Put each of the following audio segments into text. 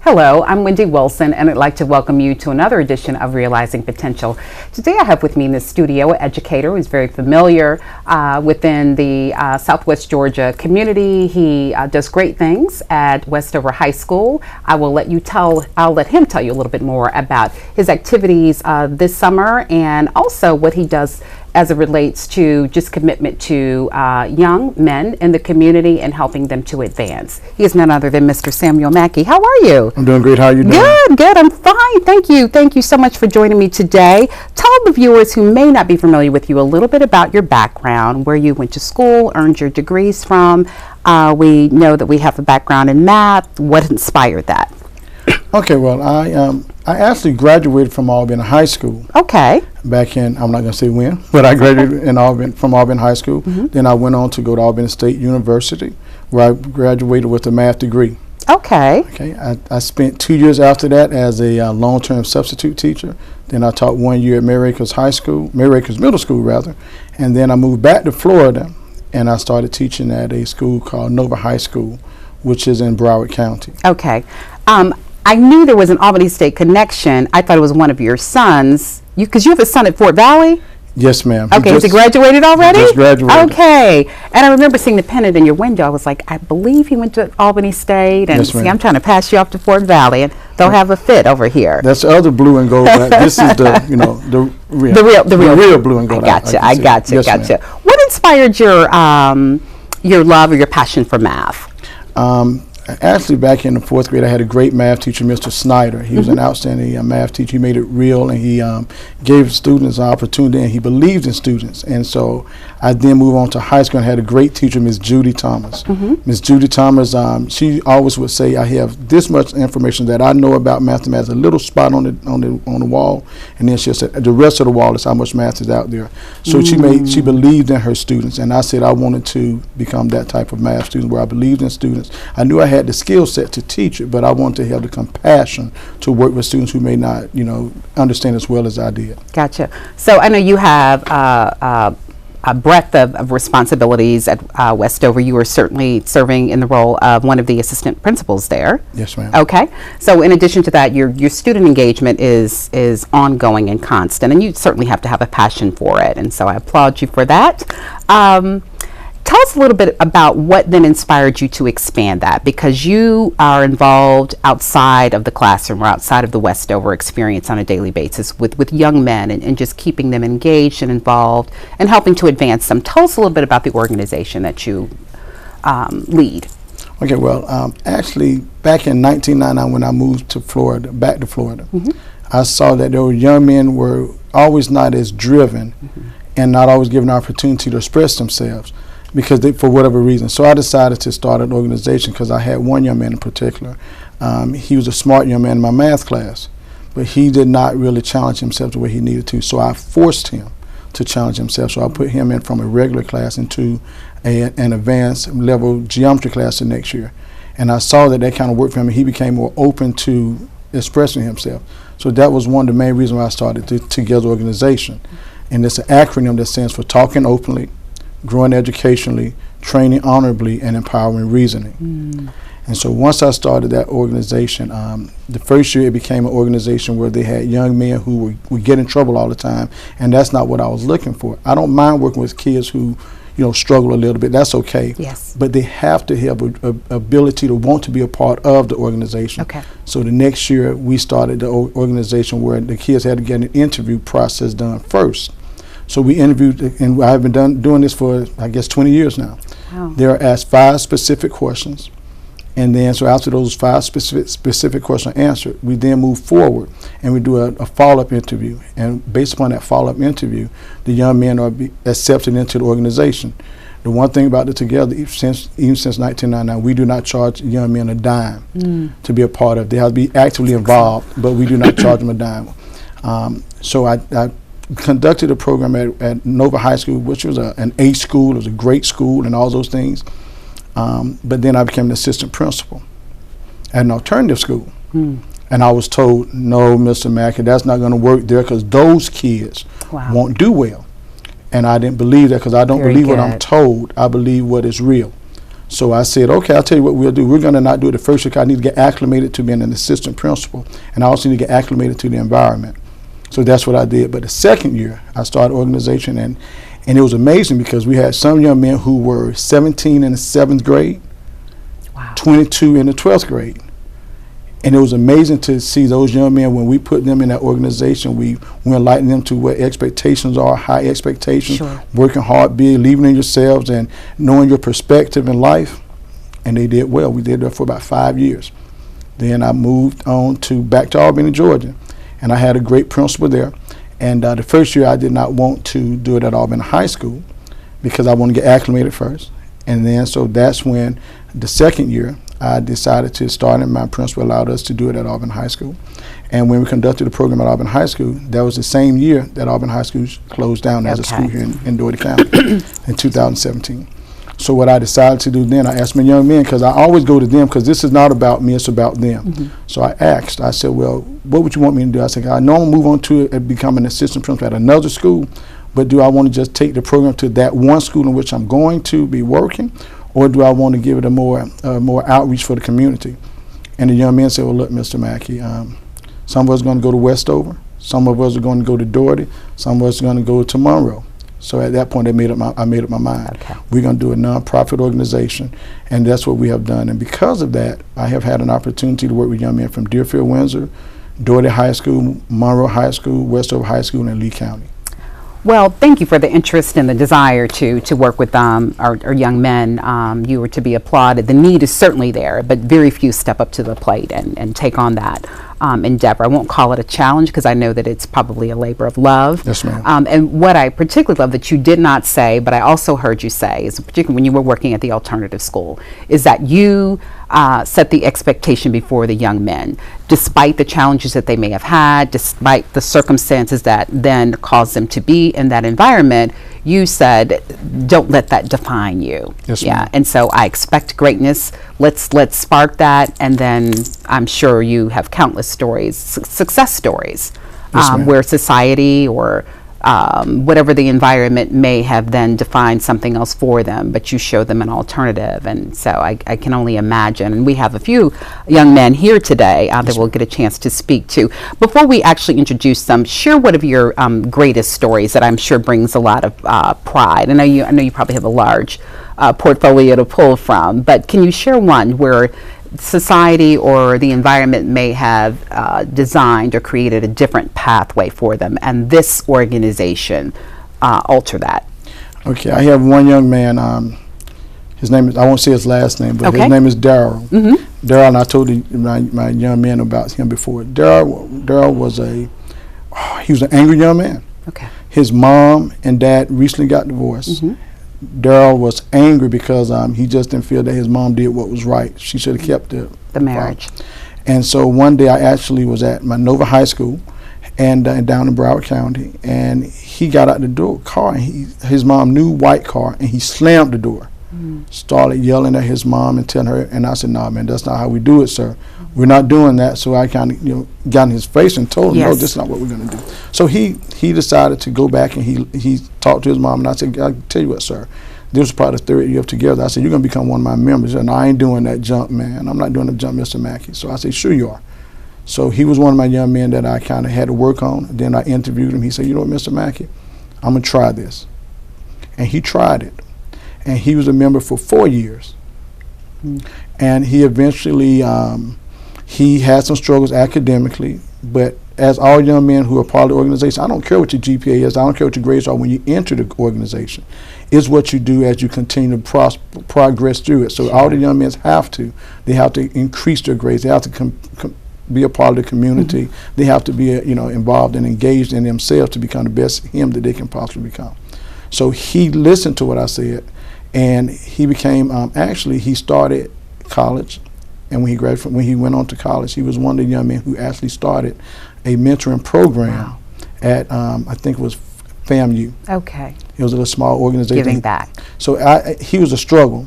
Hello, I'm Wendy Wilson, and I'd like to welcome you to another edition of Realizing Potential. Today I have with me in the studio an educator who's very familiar within the Southwest Georgia community. He does great things at Westover High School. I'll let him tell you a little bit more about his activities this summer and also what he does as it relates to just commitment to young men in the community and helping them to advance. He is none other than Mr. Samuel Mackey. How are you? I'm doing great. How are you doing? Good. I'm fine. Thank you. Thank you so much for joining me today. Tell the viewers who may not be familiar with you a little bit about your background, where you went to school, earned your degrees from. We know that we have a background in math. What inspired that? Okay, well, I actually graduated from Albany High School. Okay. Back in, I'm not going to say when, but I graduated from Albany High School. Then I went on to go to Albany State University, where I graduated with a math degree. Okay. I spent 2 years after that as a long-term substitute teacher. Then I taught 1 year at Mary Acres Middle School, rather. And then I moved back to Florida, and I started teaching at a school called Nova High School, which is in Broward County. Okay. I knew there was an Albany State connection. I thought it was one of your sons. Because you have a son at Fort Valley? Yes, ma'am. Okay, has he graduated already? Just graduated. Okay. And I remember seeing the pennant in your window. I was like, I believe he went to Albany State. And yes, see, I'm trying to pass you off to Fort Valley, and they'll have a fit over here. That's the other blue and gold. This is the real blue and gold. I gotcha. Yes, What inspired your love or your passion for math? Actually, back in the 4th grade, I had a great math teacher, Mr. Snyder. He was an outstanding math teacher. He made it real, and he gave students an opportunity, and he believed in students. And so I then moved on to high school and had a great teacher, Ms. Judy Thomas. Ms. Judy Thomas, she always would say, I have this much information that I know about mathematics, a little spot on the wall, and then she'll say, the rest of the wall is how much math is out there. So she believed in her students, and I said I wanted to become that type of math student where I believed in students. I knew I had the skill set to teach it, but I wanted to have the compassion to work with students who may not, understand as well as I did. Gotcha. So I know you have a breadth of responsibilities at Westover. You are certainly serving in the role of one of the assistant principals there. Yes, ma'am. Okay. So in addition to that, your student engagement is ongoing and constant, and you certainly have to have a passion for it. And so I applaud you for that. Tell us a little bit about what then inspired you to expand that, because you are involved outside of the classroom or outside of the Westover experience on a daily basis with young men and just keeping them engaged and involved and helping to advance them. Tell us a little bit about the organization that you lead. Okay, well, actually, back in 1999 when I moved to Florida, back to Florida, I saw that there were young men were always not as driven and not always given an opportunity to express themselves, because for whatever reason. So I decided to start an organization because I had one young man in particular. He was a smart young man in my math class, but he did not really challenge himself the way he needed to. So I forced him to challenge himself. So I put him in from a regular class into an advanced level geometry class the next year. And I saw that kind of worked for him, and he became more open to expressing himself. So that was one of the main reasons why I started the Together organization. And it's an acronym that stands for Talking Openly, Growing Educationally, Training Honorably, and Empowering Reasoning. And so once I started that organization, the first year it became an organization where they had young men who would get in trouble all the time, and that's not what I was looking for. I don't mind working with kids who struggle a little bit. That's okay. Yes. But they have to have an ability to want to be a part of the organization. Okay. So the next year we started the organization where the kids had to get an interview process done first. So we interviewed, and I've been doing this for, I guess, 20 years now. Wow. They're asked 5 specific questions, and then so after those 5 specific questions are answered, we then move forward and we do a follow-up interview. And based upon that follow-up interview, the young men are accepted into the organization. The one thing about the Together, even since 1999, we do not charge young men a dime to be a part of. They have to be actively involved, but we do not charge them a dime. So I conducted a program at Nova High School, which was an A school. It was a great school and all those things. But then I became an assistant principal at an alternative school. And I was told, no, Mr. Mackey, that's not going to work there because those kids won't do well. And I didn't believe that because I don't believe what I'm told. I believe what is real. So I said, okay, I'll tell you what we'll do. We're going to not do it the first year because I need to get acclimated to being an assistant principal. And I also need to get acclimated to the environment. So that's what I did. But the second year, I started organization. And it was amazing because we had some young men who were 17 in the 7th grade, 22 in the 12th grade. And it was amazing to see those young men when we put them in that organization. We enlighten them to what expectations are, high expectations, working hard, believing in yourselves, and knowing your perspective in life. And they did well. We did that for about 5 years. Then I moved on back to Albany, Georgia, and I had a great principal there. And the first year I did not want to do it at Albany High School because I wanted to get acclimated first. And then so that's when the second year I decided to start, and my principal allowed us to do it at Albany High School. And when we conducted the program at Albany High School, that was the same year that Albany High School closed down as a school here in Dougherty County in 2017. So what I decided to do then, I asked my young men, because I always go to them, because this is not about me, it's about them. So I said, well, what would you want me to do? I said, I know I'm going to move on to and become an assistant principal at another school, but do I want to just take the program to that one school in which I'm going to be working, or do I want to give it a more outreach for the community? And the young men said, well, look, Mr. Mackey, some of us are going to go to Westover, some of us are going to go to Dougherty, some of us are going to go to Monroe. So at that point, I made up my mind. Okay. We're going to do a nonprofit organization, and that's what we have done. And because of that, I have had an opportunity to work with young men from Deerfield, Windsor, Dougherty High School, Monroe High School, Westover High School, and Lee County. Well, thank you for the interest and the desire to work with our young men. You were to be applauded. The need is certainly there, but very few step up to the plate and take on that endeavor. I won't call it a challenge because I know that it's probably a labor of love. Yes, ma'am. And what I particularly love that you did not say, but I also heard you say, is particularly when you were working at the alternative school, is that you set the expectation before the young men, despite the challenges that they may have had, despite the circumstances that then caused them to be in that environment. You said, don't let that define you. Yes, ma'am. And so I expect greatness. Let's spark that, and then I'm sure you have countless stories, success stories, yes, where society or whatever the environment may have then defined something else for them, but you show them an alternative. And so I can only imagine, and we have a few young men here today that we'll get a chance to speak to. Before we actually introduce them, share one of your greatest stories that I'm sure brings a lot of pride. I know you probably have a large portfolio to pull from, but can you share one where society or the environment may have designed or created a different pathway for them, and this organization alter that? Okay, I have one young man. His name is, I won't say his last name, but his name is Daryl. Daryl, and I told my young man about him before. Daryl was he was an angry young man. Okay. His mom and dad recently got divorced. Daryl was angry because he just didn't feel that his mom did what was right. She should have kept the marriage. And so one day I actually was at my Nova High School and down in Broward County, and he got out the car, and his mom, new white car, and he slammed the door. Started yelling at his mom and telling her, and I said, "No, man, that's not how we do it, sir. We're not doing that." So I kind of got in his face and told him, "No, this is not what we're going to do." So he decided to go back, and he talked to his mom, and I said, "I'll tell you what, sir. This was probably the third year together." I said, "You're going to become one of my members." And I ain't doing that jump, man. I'm not doing the jump, Mr. Mackey. So I said, "Sure you are." So he was one of my young men that I kind of had to work on. Then I interviewed him. He said, "You know what, Mr. Mackey, I'm going to try this." And he tried it. And he was a member for 4 years. And he eventually, he had some struggles academically, but as all young men who are part of the organization, I don't care what your GPA is, I don't care what your grades are when you enter the organization. It's what you do as you continue to progress through it. So all the young men they have to increase their grades, they have to be a part of the community, they have to be involved and engaged in themselves to become the best him that they can possibly become. So he listened to what I said, And he became, actually, he started college. And when he graduated, when he went on to college, he was one of the young men who actually started a mentoring program at, I think it was FAMU. Okay. It was a little small organization. Giving back. So he was a struggle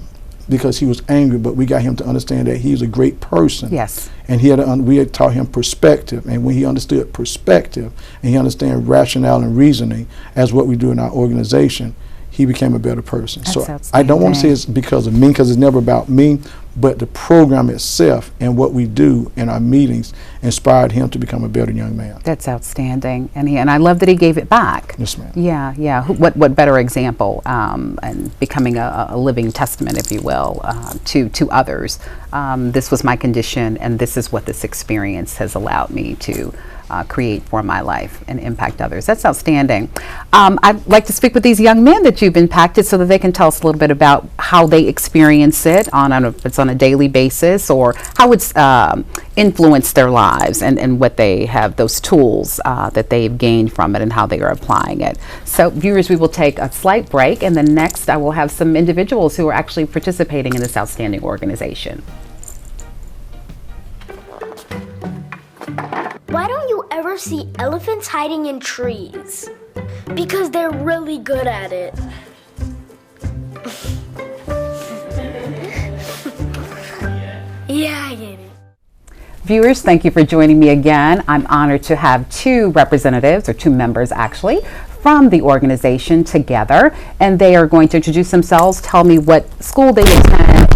because he was angry, but we got him to understand that he was a great person. Yes. And we had taught him perspective, and when he understood perspective and he understood rationale and reasoning as what we do in our organization, he became a better person. That's so I don't want to say it's because of me, because it's never about me, but the program itself and what we do in our meetings inspired him to become a better young man. That's outstanding, and I love that he gave it back. Yes, ma'am. Yeah. What better example, and becoming a living testament, if you will, to others. This was my condition, and this is what this experience has allowed me to create for my life and impact others. That's outstanding. I'd like to speak with these young men that you've impacted so that they can tell us a little bit about how they experience it if it's on a daily basis, or how it's influenced their lives, and what they have, those tools that they've gained from it and how they are applying it. So viewers, we will take a slight break, and then next I will have some individuals who are actually participating in this outstanding organization. Why don't you ever see elephants hiding in trees? Because they're really good at it. Yeah, I get it. Viewers, thank you for joining me again. I'm honored to have two representatives, or two members actually, from the organization together, and they are going to introduce themselves, tell me what school they attend,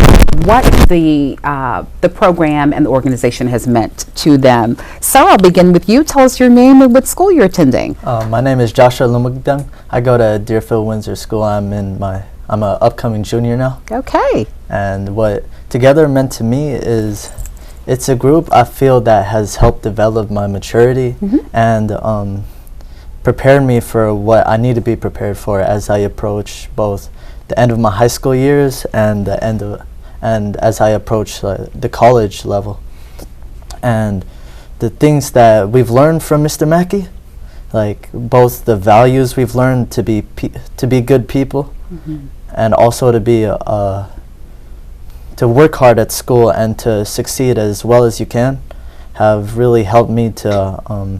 what the program and the organization has meant to them. So I'll begin with you. Tell us your name and what school you're attending. My name is Joshua Lumugdang. I go to Deerfield Windsor School. I'm an upcoming junior now. Okay. And what Together meant to me is, it's a group I feel that has helped develop my maturity and prepared me for what I need to be prepared for as I approach both the end of my high school years and as I approach the college level. And the things that we've learned from Mr. Mackey, like both the values we've learned to be good people, and also to work hard at school and to succeed as well as you can, have really helped me to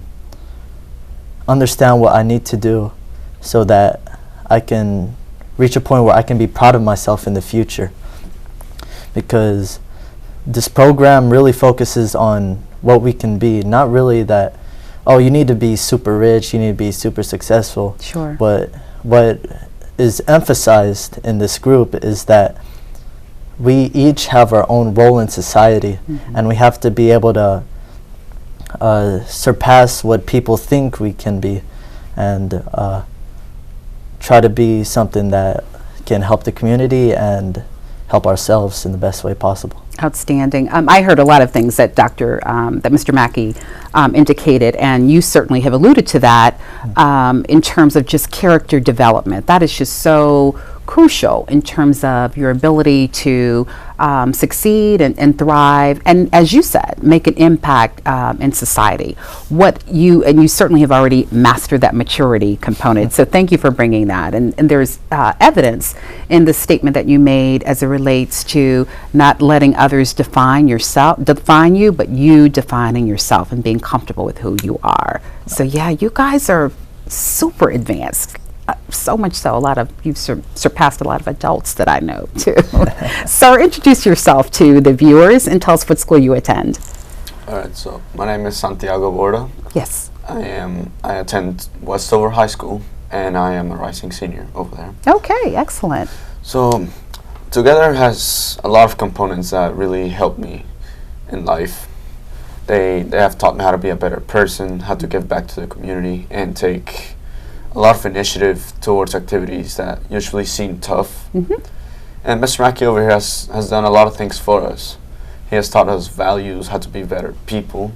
understand what I need to do so that I can reach a point where I can be proud of myself in the future. Because this program really focuses on what we can be, not really that, oh, you need to be super rich, you need to be super successful. Sure. But what is emphasized in this group is that we each have our own role in society, and we have to be able to surpass what people think we can be, and try to be something that can help the community and help ourselves in the best way possible. Outstanding. I heard a lot of things that that Mr. Mackey indicated, and you certainly have alluded to that in terms of just character development. That is just so crucial in terms of your ability to succeed and thrive, and as you said, make an impact in society. You certainly have already mastered that maturity component. So thank you for bringing that. And there's evidence in the statement that you made as it relates to not letting others define you, but you defining yourself and being comfortable with who you are. So yeah, you guys are super advanced. So much so, you've surpassed a lot of adults that I know too. So introduce yourself to the viewers and tell us what school you attend. All right, so my name is Santiago. Yes. I attend Westover High School, and I am a rising senior over there. Okay, excellent. So T.O.G.E.T.H.E.R has a lot of components that really help me in life. They have taught me how to be a better person, how to give back to the community, and take a lot of initiative towards activities that usually seem tough. And Mr. Mackey over here has done a lot of things for us. He has taught us values, how to be better people,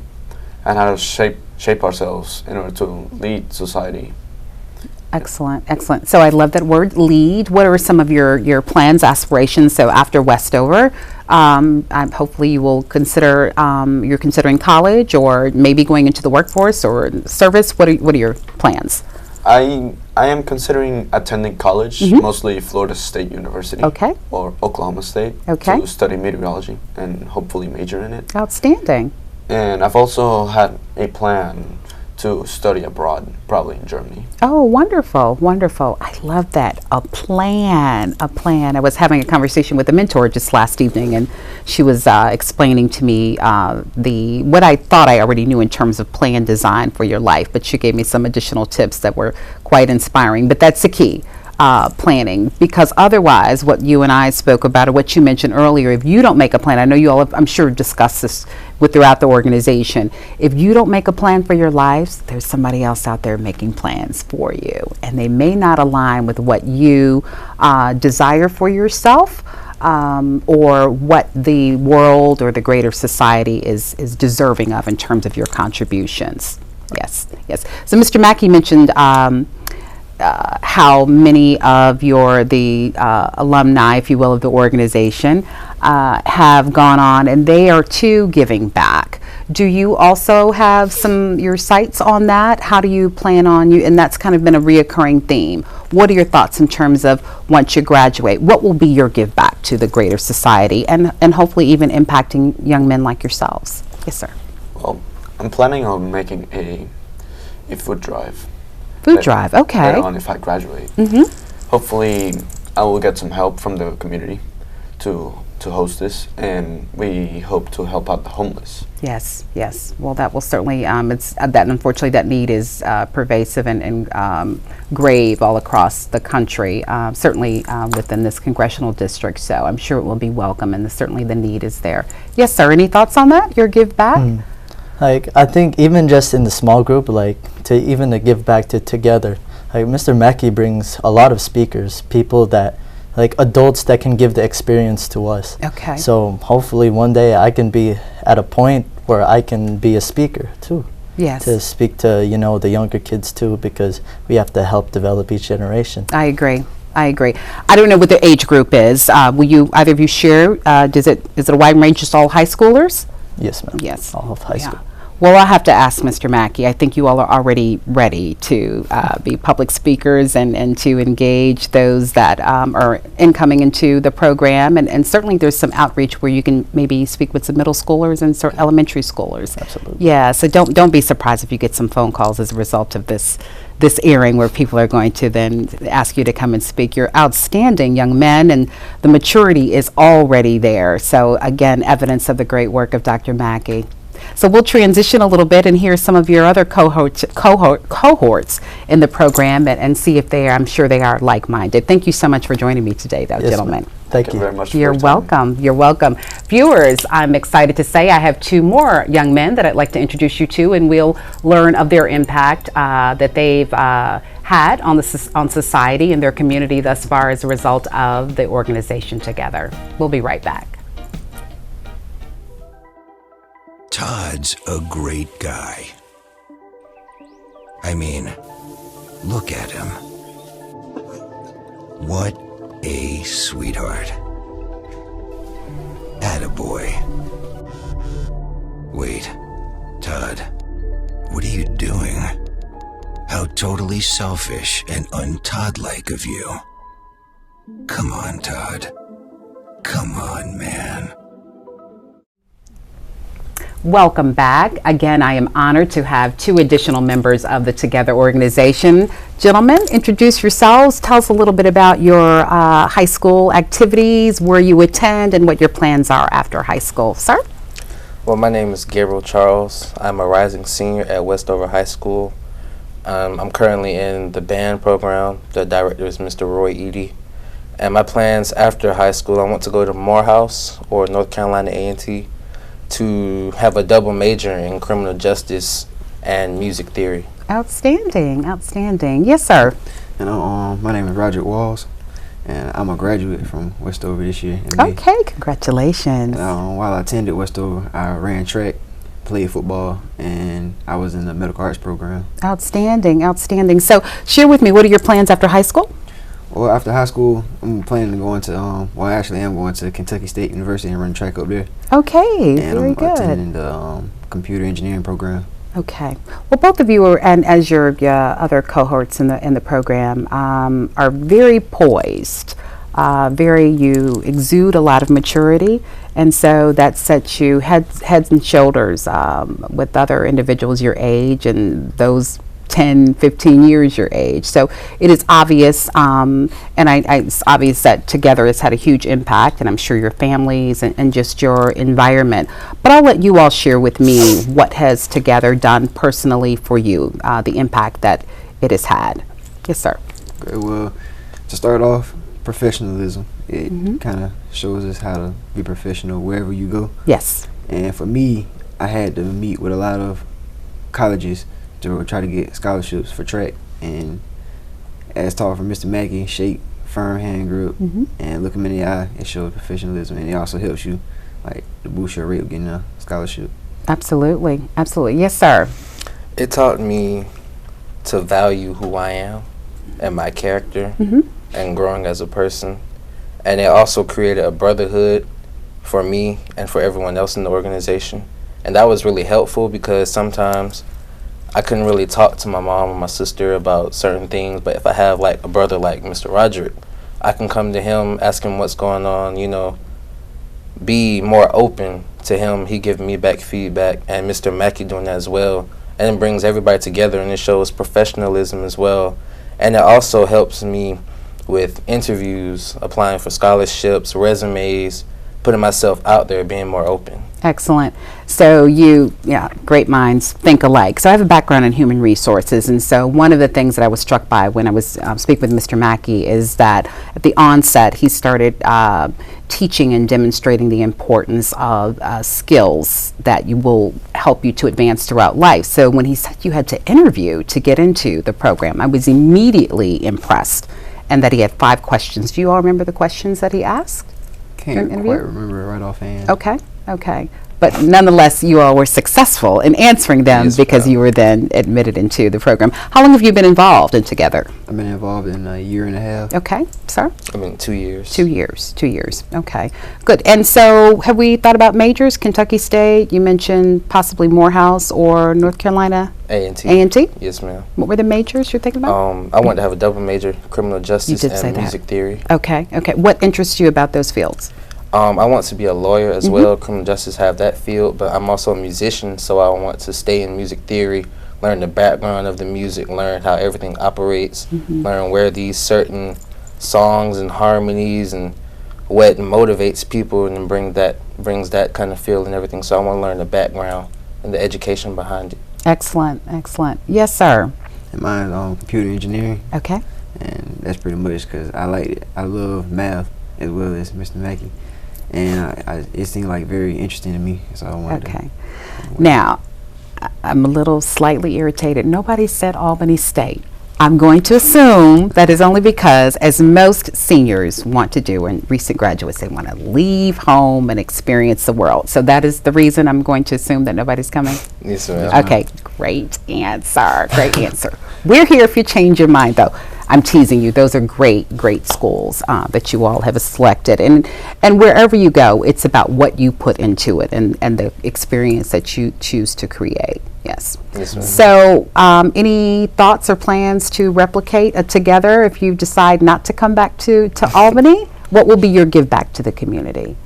and how to shape ourselves in order to lead society. Excellent, excellent. So I love that word, lead. What are some of your plans, aspirations? So after Westover, hopefully you will consider, you're considering college or maybe going into the workforce or service. What are your plans? I I am considering attending college, mostly Florida State University Okay. or Oklahoma State, Okay. to study meteorology and hopefully major in it. Outstanding. And I've also had a plan to study abroad, probably in Germany. Oh, wonderful, wonderful. I love that. A plan, a plan. I was having a conversation with a mentor just last evening, and she was explaining to me what I thought I already knew in terms of plan design for your life, but she gave me some additional tips that were quite inspiring. But that's the key. Planning, because otherwise what you and I spoke about, or what you mentioned earlier, if you don't make a plan, I know you all have, I'm sure, discussed this throughout the organization. If you don't make a plan for your lives, there's somebody else out there making plans for you, and they may not align with what you desire for yourself, or what the world or the greater society is deserving of in terms of your contributions. Yes, yes. So Mr. Mackey mentioned how many of the alumni, if you will, of the organization have gone on, and they are too giving back. Do you also have your sights on that? How do you plan on and that's kind of been a reoccurring theme. What are your thoughts in terms of once you graduate? What will be your give back to the greater society and hopefully even impacting young men like yourselves? Yes, sir. Well, I'm planning on making a food drive. Food drive, okay. Later on, if I graduate, hopefully I will get some help from the community to host this, and we hope to help out the homeless. Yes, yes. Well, that will certainly. It's that unfortunately that need is pervasive and grave all across the country. Certainly within this congressional district. So I'm sure it will be welcome, and certainly the need is there. Yes, sir. Any thoughts on that? Your give back? Like, I think even just in the small group, like to give back to T.O.G.E.T.H.E.R, like Mr. Mackey brings a lot of speakers, people that, like adults that can give the experience to us. Okay. So hopefully one day I can be at a point where I can be a speaker too. Yes. To speak to, the younger kids too, because we have to help develop each generation. I agree. I don't know what the age group is. Will you, either of you share, is it a wide range, just all high schoolers? Yes, ma'am. Yes. All of high school. Well, I'll have to ask Mr. Mackey. I think you all are already ready to be public speakers and to engage those that are incoming into the program. And certainly there's some outreach where you can maybe speak with some middle schoolers and elementary schoolers. Absolutely. Yeah, so don't be surprised if you get some phone calls as a result of this airing, where people are going to then ask you to come and speak. You're outstanding young men, and the maturity is already there. So again, evidence of the great work of Dr. Mackey. So we'll transition a little bit and hear some of your other cohorts in the program and see if I'm sure they are like-minded. Thank you so much for joining me today, though, yes, gentlemen. Thank you very much. You're welcome. You're welcome. Viewers, I'm excited to say I have two more young men that I'd like to introduce you to, and we'll learn of their impact that they've had on society and their community thus far as a result of the organization Together. We'll be right back. Todd's a great guy. I mean, look at him. What a sweetheart. Attaboy. Wait, Todd, what are you doing? How totally selfish and un-Todd-like of you. Come on, Todd. Come on, man. Welcome back. Again, I am honored to have two additional members of the Together organization. Gentlemen, introduce yourselves. Tell us a little bit about your high school activities, where you attend, and what your plans are after high school. Sir? Well, my name is Gabriel Charles. I'm a rising senior at Westover High School. I'm currently in the band program. The director is Mr. Roy Edie. And my plans after high school, I want to go to Morehouse or North Carolina A&T to have a double major in criminal justice and music theory. Outstanding, outstanding. Yes, sir. And my name is Roger Walls, and I'm a graduate from Westover this year. In May. Okay, congratulations. And, while I attended Westover, I ran track, played football, and I was in the medical arts program. Outstanding, outstanding. So share with me, what are your plans after high school? Well, after high school, I'm planning to go into, I actually am going to Kentucky State University and run track up there. Okay, and very I'm good. attending the computer engineering program. Okay. Well, both of you are, and as your other cohorts in the program, are very poised. You exude a lot of maturity, and so that sets you heads and shoulders with other individuals your age and those 10, 15 years your age. So it is obvious, and it's obvious that together it's had a huge impact, and I'm sure your families and just your environment. But I'll let you all share with me what has Together done personally for you, the impact that it has had. Yes, sir. Okay, well, to start off, professionalism. It kind of shows us how to be professional wherever you go. Yes. And for me, I had to meet with a lot of colleges to try to get scholarships for track, and as taught from Mr. Mackey, shake, firm hand grip, and look him in the eye. It shows professionalism, and it also helps you like to boost your rate of getting a scholarship. Absolutely, absolutely. Yes, sir. It taught me to value who I am and my character and growing as a person, and it also created a brotherhood for me and for everyone else in the organization, and that was really helpful because sometimes I couldn't really talk to my mom or my sister about certain things, but if I have like a brother like Mr. Roger, I can come to him, ask him what's going on, you know, be more open to him. He give me back feedback, and Mr. Mackey doing that as well, and it brings everybody together, and it shows professionalism as well, and it also helps me with interviews, applying for scholarships, resumes, putting myself out there, being more open. Excellent. So great minds think alike. So I have a background in human resources, and so one of the things that I was struck by when I was speaking with Mr. Mackey is that at the onset he started teaching and demonstrating the importance of skills that will help you to advance throughout life. So when he said you had to interview to get into the program, I was immediately impressed, and that he had 5 questions. Do you all remember the questions that he asked? Can't quite remember it right offhand. Okay. But nonetheless, you all were successful in answering them because you were then admitted into the program. How long have you been involved in Together? I've been involved in a year and a half. Okay, sir? 2 years. 2 years. 2 years. Okay, good. And so have we thought about majors? Kentucky State, you mentioned possibly Morehouse or North Carolina? A&T. A&T? Yes, ma'am. What were the majors you're thinking about? I wanted to have a double major, criminal justice You did say and that. music theory. Okay. What interests you about those fields? I want to be a lawyer as well. Criminal justice have that field, but I'm also a musician, so I want to stay in music theory, learn the background of the music, learn how everything operates, learn where these certain songs and harmonies and what motivates people, and then brings that kind of feel and everything. So I want to learn the background and the education behind it. Excellent. Yes, sir. And mine's computer engineering. Okay. And that's pretty much because I like it. I love math as well as Mr. Mackey. And it seemed like very interesting to me, so I wanted to. Now, I'm a little slightly irritated. Nobody said Albany State. I'm going to assume that is only because, as most seniors want to do and recent graduates, they want to leave home and experience the world. So that is the reason I'm going to assume that nobody's coming? Yes, ma'am. Okay, great answer. We're here if you change your mind, though. I'm teasing you. Those are great schools that you all have selected. And wherever you go, it's about what you put into it and the experience that you choose to create. Yes. Yes, ma'am. So any thoughts or plans to replicate Together if you decide not to come back to Albany? What will be your give back to the community?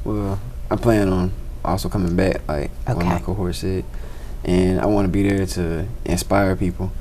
Well, I plan on also coming back, like one of my cohorts said. And I want to be there to inspire people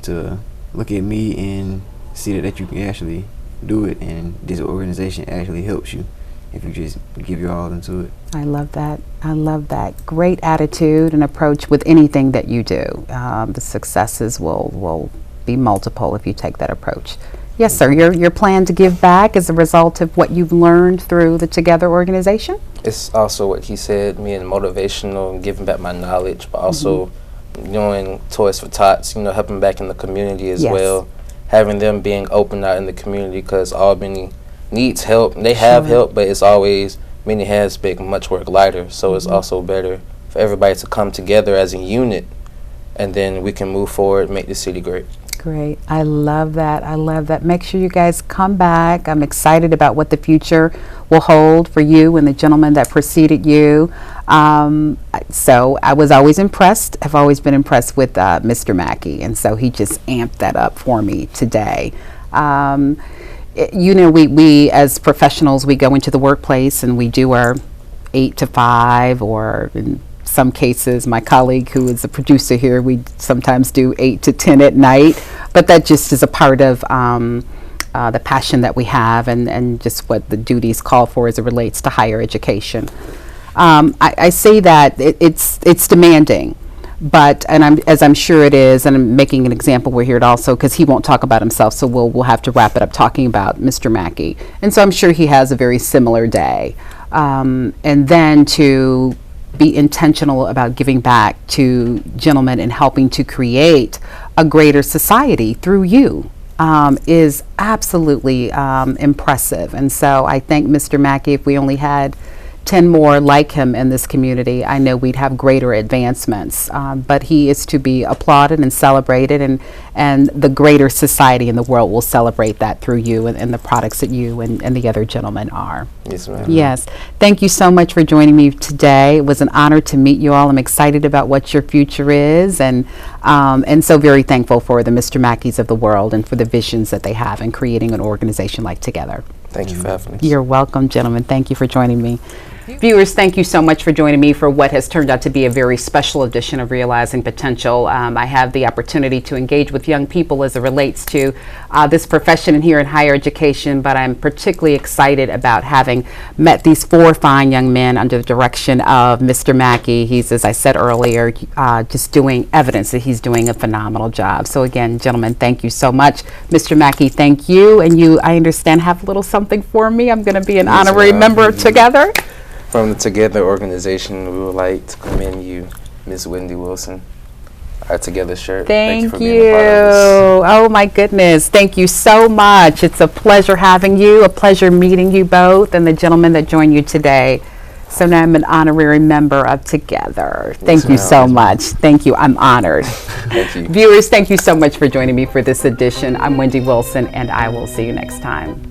to look at me and see that you can actually do it, and this organization actually helps you if you just give your all into it. I love that. Great attitude and approach with anything that you do. The successes will be multiple if you take that approach. Yes, sir. Your plan to give back is a result of what you've learned through the Together organization? It's also what he said, me and motivational, giving back my knowledge, but also doing T.O.G.E.T.H.E.R, helping back in the community as well, having them being open out in the community, because Albany needs help. They have help, but it's always many hands make much work lighter, so it's also better for everybody to come together as a unit, and then we can move forward, make the city great. Great. I love that. Make sure you guys come back. I'm excited about what the future will hold for you and the gentleman that preceded you. So I was always impressed. I've always been impressed with Mr. Mackey, and so he just amped that up for me today. You know, we as professionals, we go into the workplace and we do our 8 to 5, or in some cases, my colleague who is a producer here, we sometimes do 8 to 10 at night, but that just is a part of the passion that we have, and just what the duties call for as it relates to higher education. I say that it's demanding, but, and as I'm sure it is, and I'm making an example, we're here also because he won't talk about himself, so we'll have to wrap it up talking about Mr. Mackey. And so I'm sure he has a very similar day. And then to be intentional about giving back to gentlemen and helping to create a greater society through you is absolutely impressive. And so I thank Mr. Mackey. If we only had 10 more like him in this community, I know we'd have greater advancements. But he is to be applauded and celebrated, and the greater society in the world will celebrate that through you and the products that you and the other gentlemen are. Yes, ma'am. Yes. Thank you so much for joining me today. It was an honor to meet you all. I'm excited about what your future is, and so very thankful for the Mr. Mackeys of the world and for the visions that they have in creating an organization like T.O.G.E.T.H.E.R. Thank you for having us. You're welcome, gentlemen. Thank you for joining me. Viewers, thank you so much for joining me for what has turned out to be a very special edition of Realizing Potential. I have the opportunity to engage with young people as it relates to this profession and here in higher education, but I'm particularly excited about having met these 4 fine young men under the direction of Mr. Mackey. He's, as I said earlier, just doing evidence that he's doing a phenomenal job. So again, gentlemen, thank you so much. Mr. Mackey, thank you. And you, I understand, have a little something for me. I'm going to be an honorary member of T.O.G.E.T.H.E.R. From the T.O.G.E.T.H.E.R organization, we would like to commend you, Ms. Wendy Wilson, our T.O.G.E.T.H.E.R. Thank you. for being a part of this. Oh my goodness. Thank you so much. It's a pleasure having you, a pleasure meeting you both, and the gentlemen that joined you today. So now I'm an honorary member of T.O.G.E.T.H.E.R. Thank you so much. Thank you. I'm honored. Thank you. Viewers, thank you so much for joining me for this edition. I'm Wendy Wilson, and I will see you next time.